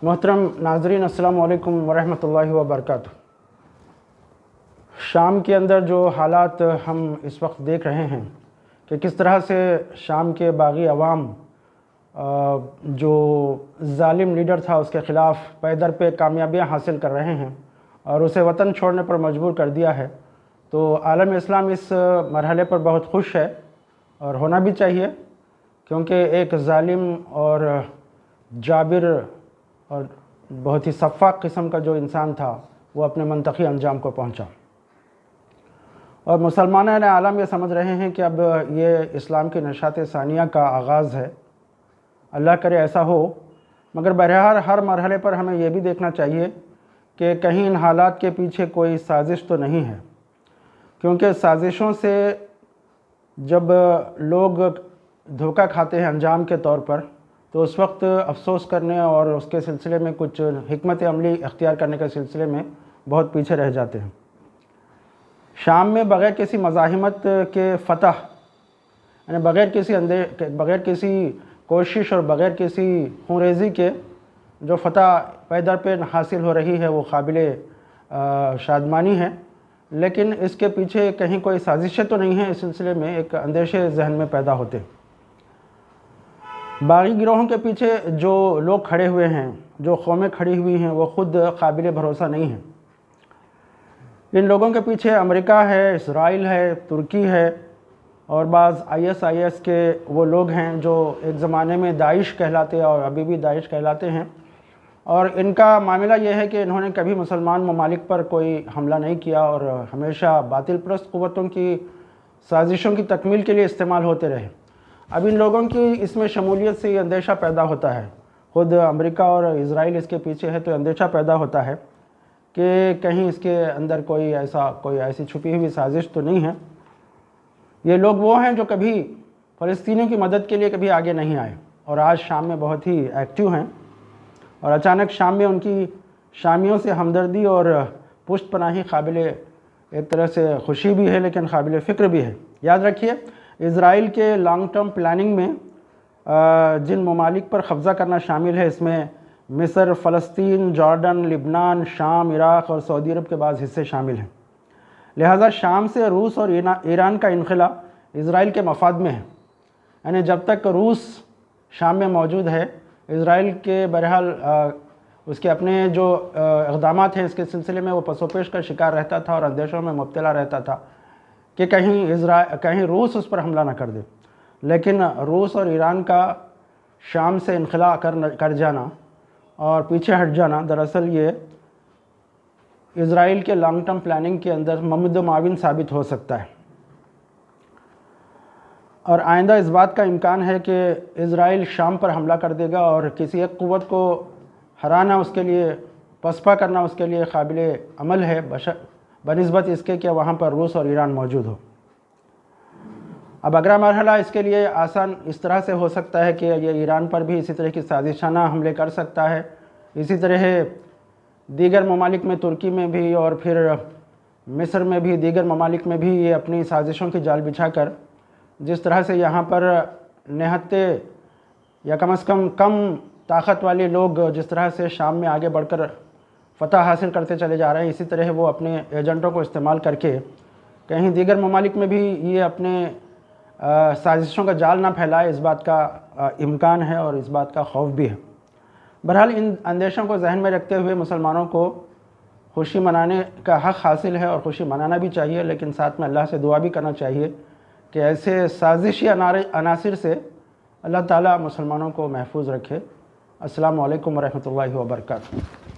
मोहतरम नाजरीन, अस्सलाम वालेकुम वरहमतुल्लाहि वबरकातुह। शाम के अंदर जो हालात हम इस वक्त देख रहे हैं कि किस तरह से शाम के बागी अवाम जो जालिम लीडर था उसके ख़िलाफ़ पैदर पे कामयाबियाँ हासिल कर रहे हैं और उसे वतन छोड़ने पर मजबूर कर दिया है, तो आलम इस्लाम इस मरहले पर बहुत खुश है और होना भी चाहिए, क्योंकि एक जालिम और जाबिर और बहुत ही सफ़ाक किस्म का जो इंसान था वो अपने मंतकी अंजाम को पहुंचा। और मुसलमान आलम ये समझ रहे हैं कि अब ये इस्लाम की नशात सानिया का आगाज़ है। अल्लाह करे ऐसा हो, मगर बहरहाल हर मरहले पर हमें यह भी देखना चाहिए कि कहीं इन हालात के पीछे कोई साजिश तो नहीं है, क्योंकि साजिशों से जब लोग धोखा खाते हैं अंजाम के तौर पर, तो उस वक्त अफसोस करने और उसके सिलसिले में कुछ हिकमत अमली अख्तियार करने के सिलसिले में बहुत पीछे रह जाते हैं। शाम में बग़ैर किसी मज़ाहिमत के फ़तह, यानी बग़ैर किसी कोशिश और बग़ैर किसी खूंरेज़ी के जो फ़तह पैदर पे हासिल हो रही है वो काबिल शादमानी है, लेकिन इसके पीछे कहीं कोई साजिशें तो नहीं हैं। इस सिलसिले में एक अंदेशे जहन में पैदा होते। बागी गिरोहों के पीछे जो लोग खड़े हुए हैं, जो कौमें खड़ी हुई हैं, वो ख़ुद काबिल भरोसा नहीं हैं। इन लोगों के पीछे अमेरिका है, इसराइल है, तुर्की है और बाज़ ISIS के वो लोग हैं जो एक ज़माने में दाइश कहलाते और अभी भी दाइश कहलाते हैं। और इनका मामला ये है कि इन्होंने कभी मुसलमान ममालिक पर कोई हमला नहीं किया और हमेशा बातिल परस्त क़ुव्वतों की साजिशों की तकमील के लिए इस्तेमाल होते रहे। अब इन लोगों की इसमें शमूलियत से ये अंदेशा पैदा होता है, ख़ुद अमेरिका और इसराइल इसके पीछे है, तो अंदेशा पैदा होता है कि कहीं इसके अंदर कोई ऐसी छुपी हुई साजिश तो नहीं है। ये लोग वो हैं जो कभी फ़लस्तीनियों की मदद के लिए कभी आगे नहीं आए और आज शाम में बहुत ही एक्टिव हैं, और अचानक शाम में उनकी शामियों से हमदर्दी और पुष्ट पनाही काबिल एक तरह से खुशी भी है, लेकिन काबिल फ़िक्र भी है। याद रखिए, इज़राइल के लॉन्ग टर्म प्लानिंग में जिन ममालिक पर कब्ज़ा करना शामिल है, इसमें मिस्र, फ़लस्तीन, जॉर्डन, लिबनान, शाम, इराक़ और सऊदी अरब के बाद हिस्से शामिल हैं। लिहाजा शाम से रूस और ईरान का इनखला इज़राइल के मफाद में है। यानी जब तक रूस शाम में मौजूद है, इज़राइल के बहरहाल उसके अपने जो इक़दामात हैं इसके सिलसिले में वो पसोपेश का शिकार रहता था और अंदेशों में मुब्तला रहता था कि कहीं रूस उस पर हमला न कर दे। लेकिन रूस और ईरान का शाम से इनखला कर जाना और पीछे हट जाना, दरअसल ये इज़राइल के लॉन्ग टर्म प्लानिंग के अंदर ममद माविन साबित हो सकता है। और आइंदा इस बात का इम्कान है कि इज़राइल शाम पर हमला कर देगा और किसी एक क़ुव्वत को हराना, उसके लिए पसपा करना उसके लिए काबिल अमल है, बनिस्बत इसके कि वहाँ पर रूस और ईरान मौजूद हो। अब अगला मरहला इसके लिए आसान इस तरह से हो सकता है कि ये ईरान पर भी इसी तरह की साजिशाना हमले कर सकता है। इसी तरह दीगर ममालिक में, तुर्की में भी और फिर मिस्र में भी, दीगर ममालिक में भी ये अपनी साजिशों की जाल बिछा कर जिस तरह से यहाँ पर निहत्ते या कम से कम ताकत वाले लोग जिस तरह से शाम में आगे बढ़कर फ़तह हासिल करते चले जा रहे हैं, इसी तरह वो अपने एजेंटों को इस्तेमाल करके कहीं दीगर ममालिक में भी ये अपने साजिशों का जाल ना फैलाए, इस बात का इम्कान है और इस बात का खौफ भी है। बहरहाल इन अंदेशों को जहन में रखते हुए मुसलमानों को खुशी मनाने का हक़ हासिल है और खुशी मनाना भी चाहिए, लेकिन साथ में अल्लाह से दुआ भी करना चाहिए कि ऐसे साजिशी अनासिर से अल्लाह ताला मुसलमानों को महफूज रखे। अस्सलामु अलैकुम वरहमतुल्लाहि वबरकातुहू।